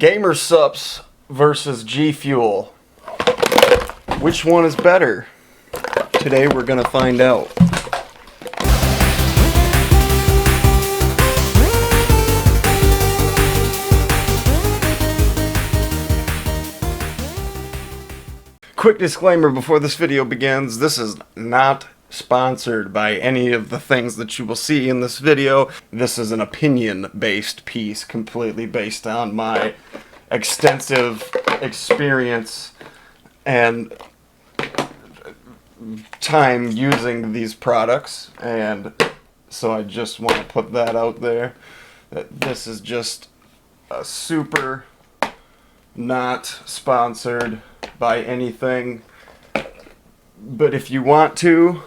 GamerSupps versus G Fuel. Which one is better? Today we're gonna find out. Quick disclaimer before this video begins, this is not sponsored by any of the things that you will see in this video. This is an opinion-based piece, completely based on my extensive experience and time using these products, and so I just want to put that out there, that this is just a super not sponsored by anything, but if you want to,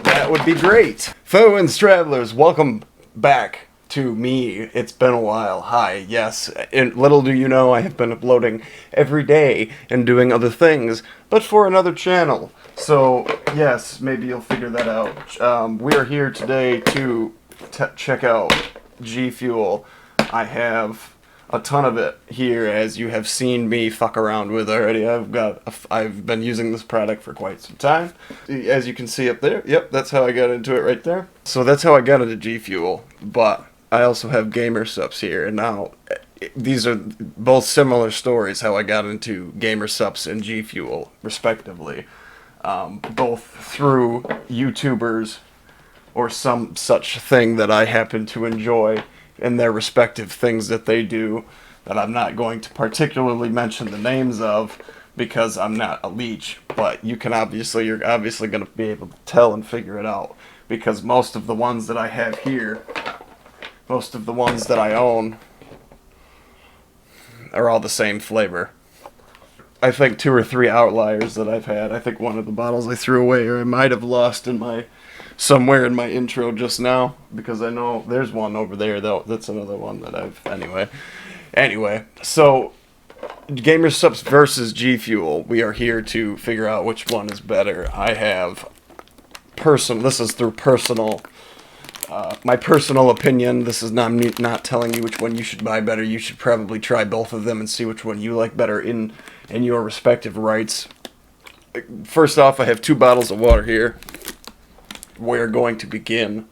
that would be great. Fellow travelers, welcome back to me. It's been a while. Hi, yes, and little do you know, I have been uploading every day and doing other things, but for another channel. So yes, maybe you'll figure that out. We are here today to check out G Fuel. I have a ton of it here, as you have seen me fuck around with already. I've been using this product for quite some time. As you can see up there, yep, that's how I got into it right there. So that's how I got into G Fuel, but I also have GamerSupps here, and now these are both similar stories how I got into GamerSupps and G Fuel, respectively. Both through YouTubers or some such thing that I happen to enjoy in their respective things that they do, that I'm not going to particularly mention the names of because I'm not a leech, but you're obviously going to be able to tell and figure it out, because most of the ones that I have here, most of the ones that I own, are all the same flavor. I think 2 or 3 outliers that I've had. I think one of the bottles I threw away, or I might have lost in somewhere in my intro just now, because I know there's one over there though. That's another one that I've anyway. So GamerSupps versus G Fuel. We are here to figure out which one is better. I have this is through personal my personal opinion. This is not telling you which one you should buy better. You should probably try both of them and see which one you like better in your respective rights. First off, I have 2 bottles of water here. We're going to begin.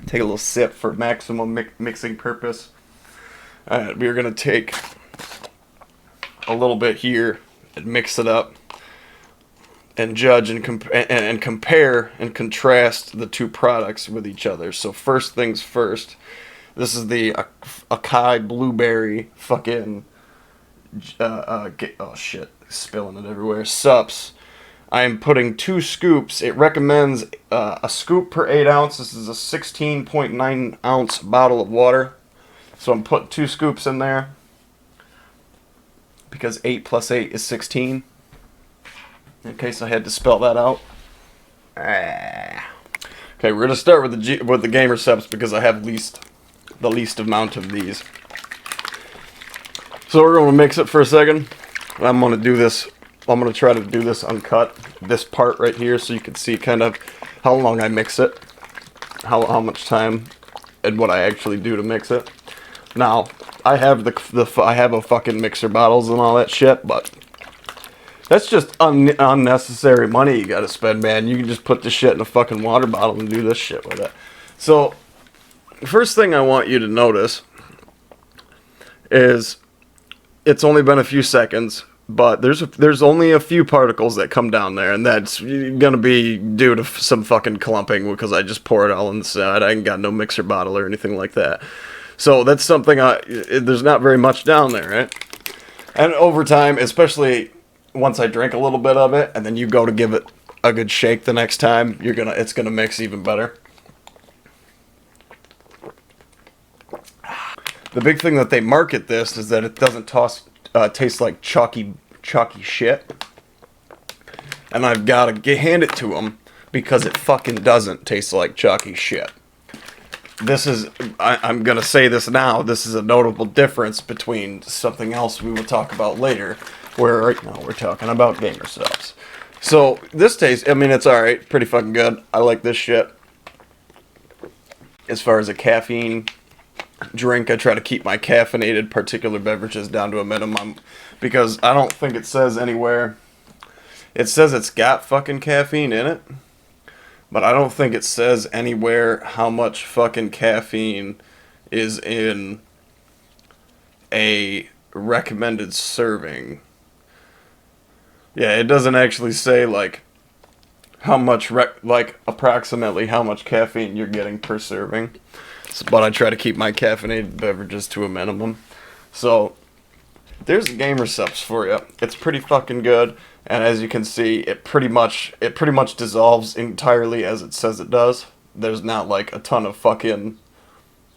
Take a little sip for maximum mixing purpose. We're going to take a little bit here and mix it up and judge and compare and contrast the 2 products with each other. So first things first, this is the Acai Blueberry fucking oh shit, spilling it everywhere. Supps. I am putting 2 scoops. It recommends a scoop per 8 ounce. This is a 16.9 ounce bottle of water. So I'm putting 2 scoops in there, because 8 plus 8 is 16. In case I had to spell that out. Okay, we're gonna start with the GamerSupps because I have the least amount of these. So we're gonna mix it for a second. I'm gonna do this. I'm going to try to do this uncut, this part right here, so you can see kind of how long I mix it, how much time, and what I actually do to mix it. Now, I have I have a fucking mixer bottles and all that shit, but that's just unnecessary money you gotta spend, man. You can just put this shit in a fucking water bottle and do this shit with it. So, first thing I want you to notice is it's only been a few seconds, but there's only a few particles that come down there, and that's gonna be due to some fucking clumping, because I just pour it all inside. I ain't got no mixer bottle or anything like that. So that's something there's not very much down there, right? And over time, especially once I drink a little bit of it, and then you go to give it a good shake the next time, it's gonna mix even better. The big thing that they market this is that it doesn't taste like chalky shit, and I've got to hand it to them, because it fucking doesn't taste like chalky shit. This is, I'm gonna say this now, this is a notable difference between something else we will talk about later, where right now we're talking about GamerSupps. So this tastes, I mean, it's alright, pretty fucking good. I like this shit. As far as the caffeine, drink, I try to keep my caffeinated particular beverages down to a minimum, because I don't think it says anywhere. It says it's got fucking caffeine in it, but I don't think it says anywhere how much fucking caffeine is in a recommended serving. Yeah, it doesn't actually say like how much like approximately how much caffeine you're getting per serving. But I try to keep my caffeinated beverages to a minimum. So there's GamerSupps for you. It's pretty fucking good, and as you can see, it pretty much dissolves entirely as it says it does. There's not like a ton of fucking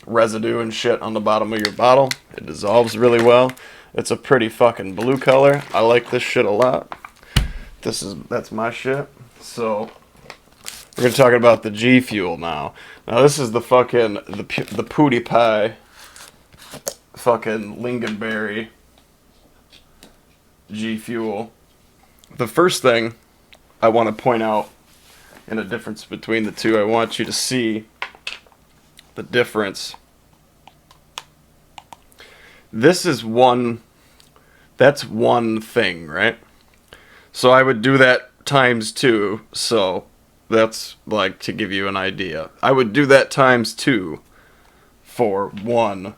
residue and shit on the bottom of your bottle. It dissolves really well. It's a pretty fucking blue color. I like this shit a lot. That's my shit. So we're gonna talk about the G Fuel now. Now this is the fucking the Pootie Pie fucking lingonberry G Fuel. The first thing I want to point out in a difference between the two, I want you to see the difference. This is that's one thing, right? So I would do that times 2, so that's like to give you an idea. I would do that times 2 for one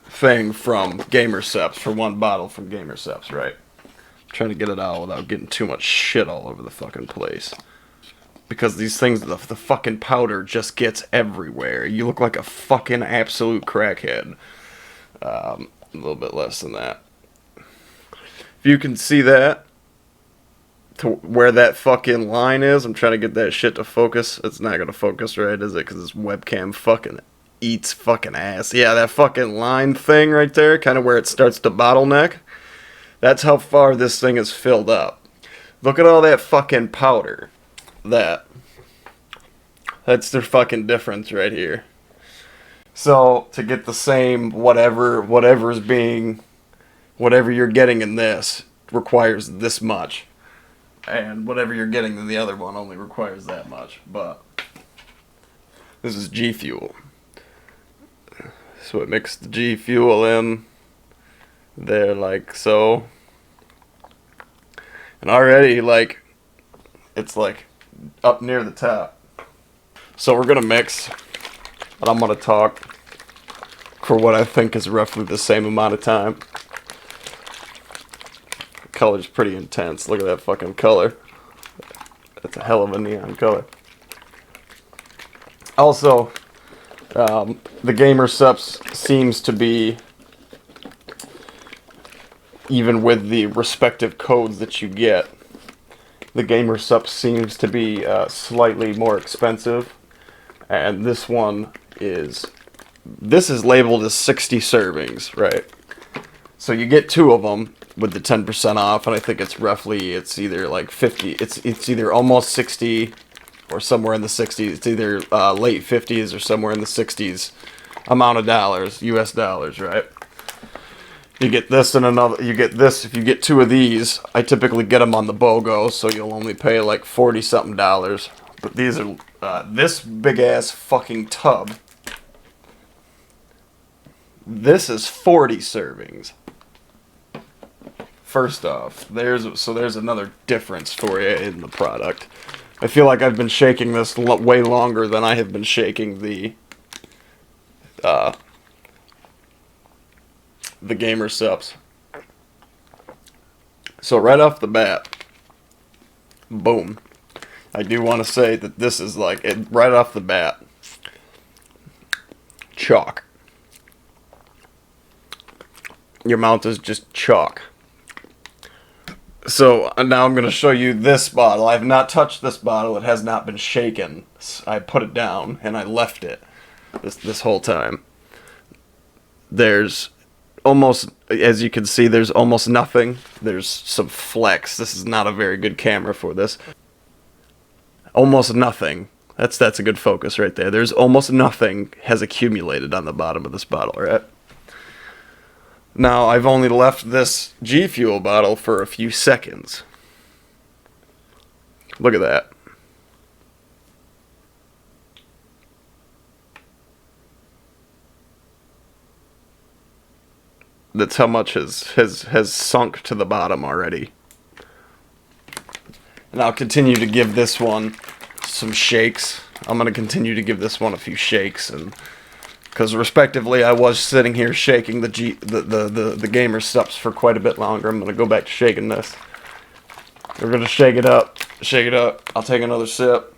thing from GamerSupps, for one bottle from GamerSupps, right? I'm trying to get it out without getting too much shit all over the fucking place. Because these things, the fucking powder just gets everywhere. You look like a fucking absolute crackhead. A little bit less than that. If you can see that, to where that fucking line is, I'm trying to get that shit to focus. It's not gonna focus right, is it? Because this webcam fucking eats fucking ass. Yeah, that fucking line thing right there, kind of where it starts to bottleneck. That's how far this thing is filled up. Look at all that fucking powder. That's their fucking difference right here. So to get the same whatever you're getting in this requires this much, and whatever you're getting in the other one only requires that much. But this is G Fuel, so it mixed the G Fuel in there like so, and already like it's like up near the top. So we're gonna mix, but I'm gonna talk for what I think is roughly the same amount of time. The color's pretty intense. Look at that fucking color. That's a hell of a neon color. Also, the GamerSupps seems to be, even with the respective codes that you get, the GamerSupps seems to be slightly more expensive. And this is labeled as 60 servings, right? So you get 2 of them with the 10% off, and I think it's either like 50, it's either almost 60 or somewhere in the 60s. It's either late 50s or somewhere in the 60s amount of dollars, US dollars, right? You get this and another, you get this, if you get 2 of these, I typically get them on the BOGO, so you'll only pay like 40 something dollars. But these are, this big ass fucking tub, this is 40 servings. First off, there's another difference for you in the product. I feel like I've been shaking this way longer than I have been shaking the GamerSupps. So right off the bat, boom. I do want to say that this is like, right off the bat, chalk. Your mouth is just chalk. So now I'm going to show you this bottle. I have not touched this bottle. It has not been shaken. I put it down and I left it this whole time. There's almost, as you can see, there's almost nothing. There's some flecks. This is not a very good camera for this. Almost nothing. That's a good focus right there. There's almost nothing has accumulated on the bottom of this bottle, right? Now, I've only left this G Fuel bottle for a few seconds. Look at that. That's how much has sunk to the bottom already. And I'll continue to give this one some shakes. I'm going to continue to give this one a few shakes, and because respectively I was sitting here shaking the GamerSupps for quite a bit longer. I'm going to go back to shaking this. We're going to shake it up. Shake it up. I'll take another sip.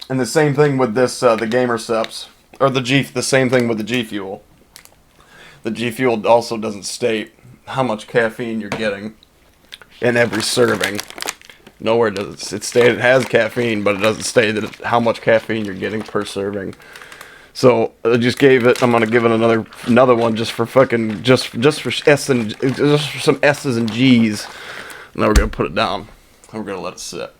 And the same thing with this, the GamerSupps. Or the same thing with the G Fuel. The G Fuel also doesn't state how much caffeine you're getting in every serving. Nowhere does it state it has caffeine, but it doesn't state that how much caffeine you're getting per serving. So I just gave it. I'm gonna give it another one just for fucking just for just for some S's and G's. And then we're gonna put it down. And we're gonna let it sit.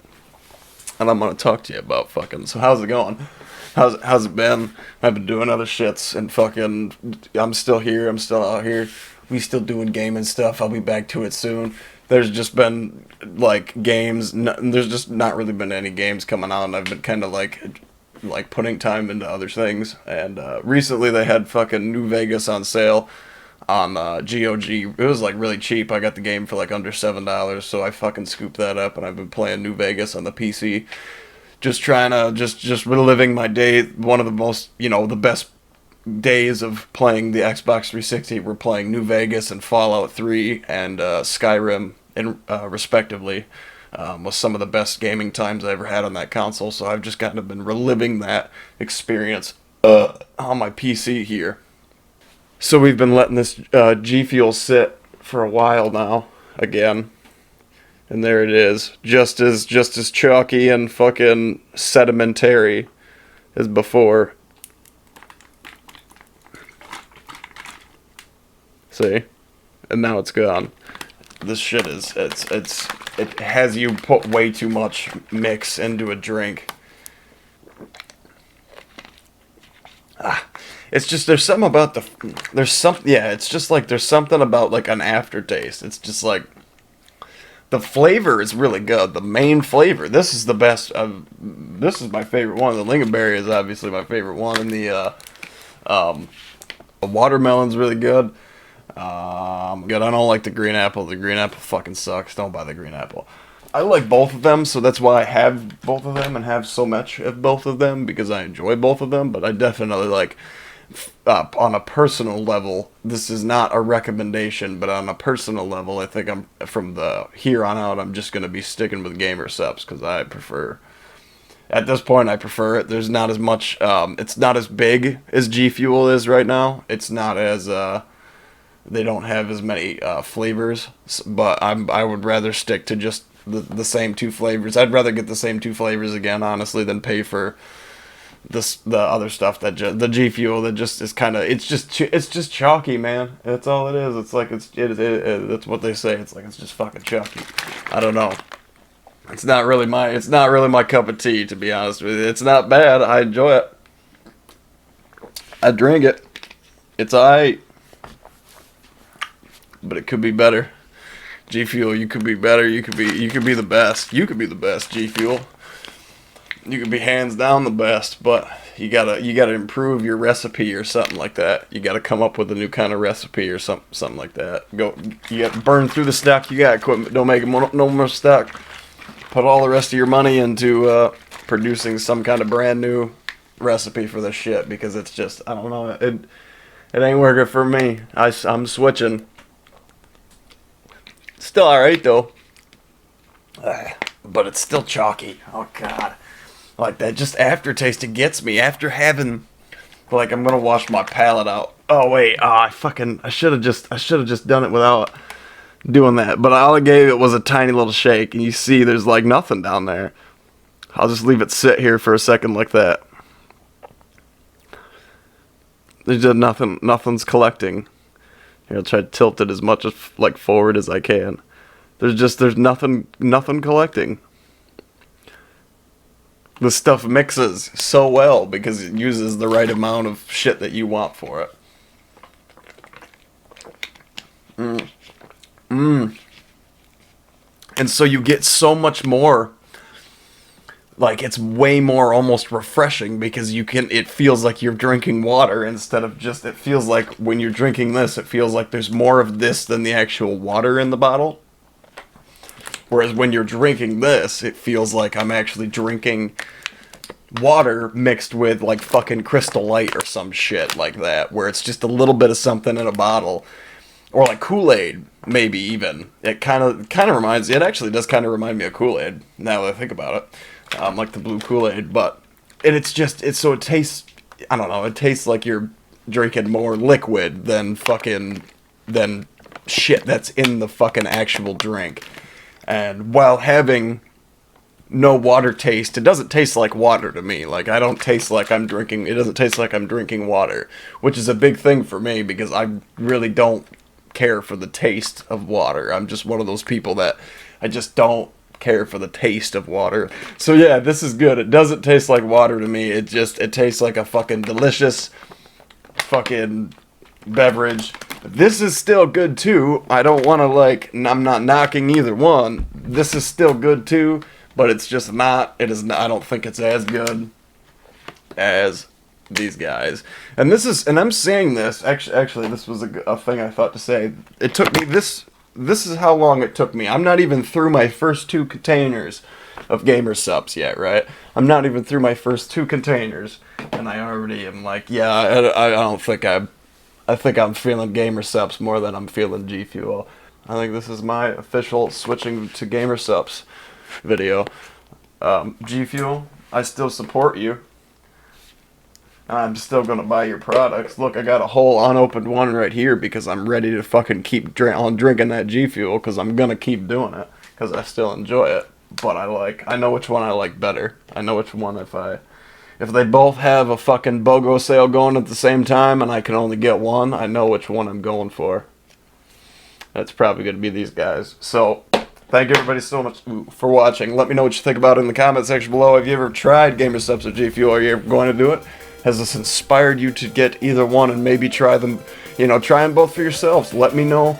And I'm gonna talk to you about fucking. So how's it going? How's it been? I've been doing other shits and fucking. I'm still here. I'm still out here. We still doing gaming stuff. I'll be back to it soon. There's just been like games. There's just not really been any games coming out. And I've been kind of like putting time into other things. And recently they had fucking New Vegas on sale on GOG. It was like really cheap. I got the game for like under $7, so I fucking scooped that up. And I've been playing New Vegas on the PC. Just trying to just reliving my day. One of the most, the best days of playing the Xbox 360 were playing New Vegas and Fallout 3 and Skyrim, respectively. Was some of the best gaming times I ever had on that console. So I've just kind of been reliving that experience on my PC here. So we've been letting this G Fuel sit for a while now, again. And there it is, just as chalky and fucking sedimentary as before. See? And now it's gone. This shit is it has you put way too much mix into a drink. It's just it's just like there's something about like an aftertaste. It's just like the flavor is really good. The main flavor. This is the best. This is my favorite one. The lingonberry is obviously my favorite one, and the watermelon's really good. Good. I don't like the green apple. The green apple fucking sucks. Don't buy the green apple. I like both of them, so that's why I have both of them and have so much of both of them, because I enjoy both of them. But I definitely like. On a personal level, this is not a recommendation, but on a personal level, I think I'm from the here on out, I'm just going to be sticking with GamerSupps because I prefer. At this point, I prefer it. There's not as much. It's not as big as G Fuel is right now. It's not as. They don't have as many flavors, but I would rather stick to just the same two flavors. I'd rather get the same two flavors again, honestly, than pay for. The other stuff that the G Fuel that just is kind of it's just chalky, man. That's all it is. It's like that's what they say. It's like it's just fucking chalky. I don't know. It's not really my cup of tea, to be honest with you. It's not bad. I enjoy it. I drink it. It's alright, but it could be better. G Fuel, you could be better. You could be the best. You could be the best, G Fuel. You could be hands down the best, but you gotta improve your recipe or something like that. You gotta come up with a new kind of recipe or something like that. You got to burn through the stock you got. Equipment, don't make no more stock. Put all the rest of your money into producing some kind of brand new recipe for this shit, because it's just, I don't know, it ain't working for me. I'm switching. Still alright though, but it's still chalky. Oh god. Like that just aftertaste, it gets me after having, like, I'm gonna wash my palate out. Oh wait, I should have just done it without doing that. But all I gave it was a tiny little shake, and you see there's like nothing down there. I'll just leave it sit here for a second like that. There's just nothing's collecting. Here, I'll try to tilt it as much as like forward as I can. There's nothing collecting. The stuff mixes so well because it uses the right amount of shit that you want for it. And so you get so much more like it's way more almost refreshing because it feels like you're drinking water instead of just, it feels like when you're drinking this, it feels like there's more of this than the actual water in the bottle. Whereas when you're drinking this, it feels like I'm actually drinking water mixed with like fucking Crystal Light or some shit like that, where it's just a little bit of something in a bottle. Or like Kool-Aid, maybe even. It kind of reminds, it actually does kind of remind me of Kool-Aid, now that I think about it. Like the blue Kool-Aid, and it tastes, I don't know, it tastes like you're drinking more liquid than shit that's in the fucking actual drink. And while having no water taste, it doesn't taste like water to me. Like, I don't taste like I'm drinking, it doesn't taste like I'm drinking water, which is a big thing for me because I really don't care for the taste of water. I'm just one of those people that I just don't care for the taste of water. So yeah, this is good. It doesn't taste like water to me. It tastes like a fucking delicious fucking beverage. This is still good too. I don't want to I'm not knocking either one. This is still good too, but it's just not, I don't think it's as good as these guys. And I'm saying this, actually this was a thing I thought to say. It took me, this is how long it took me. I'm not even through my first 2 containers of GamerSupps yet, right? I'm not even through my first 2 containers, and I already am like, yeah, I don't think I think I'm feeling GamerSupps more than I'm feeling G Fuel. I think this is my official switching to GamerSupps video. G Fuel, I still support you. I'm still gonna buy your products. Look, I got a whole unopened one right here because I'm ready to fucking keep drinking that G Fuel because I'm gonna keep doing it because I still enjoy it. But I know which one I like better. I know which one if they both have a fucking BOGO sale going at the same time and I can only get one, I know which one I'm going for. That's probably gonna be these guys. So, thank you everybody so much for watching. Let me know what you think about it in the comment section below. Have you ever tried GamerSupps or G Fuel? Are you ever going to do it? Has this inspired you to get either one and maybe try them, try them both for yourselves? Let me know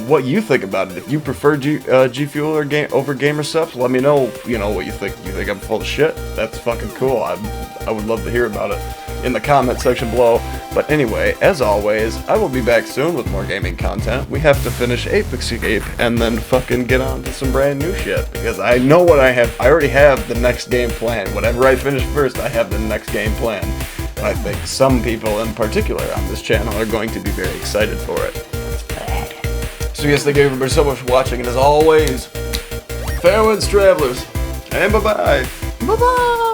what you think about it. If you prefer G Fuel or over GamerSupps, let me know, what you think. You think I'm full of shit? That's fucking cool. I would love to hear about it in the comment section below. But anyway, as always, I will be back soon with more gaming content. We have to finish Apex Escape and then fucking get on to some brand new shit. Because I know what I have. I already have the next game planned. Whatever I finish first, I have the next game planned. And I think some people in particular on this channel are going to be very excited for it. So yes, thank you everybody so much for watching. And as always, farewell, travelers. And bye-bye. Bye-bye.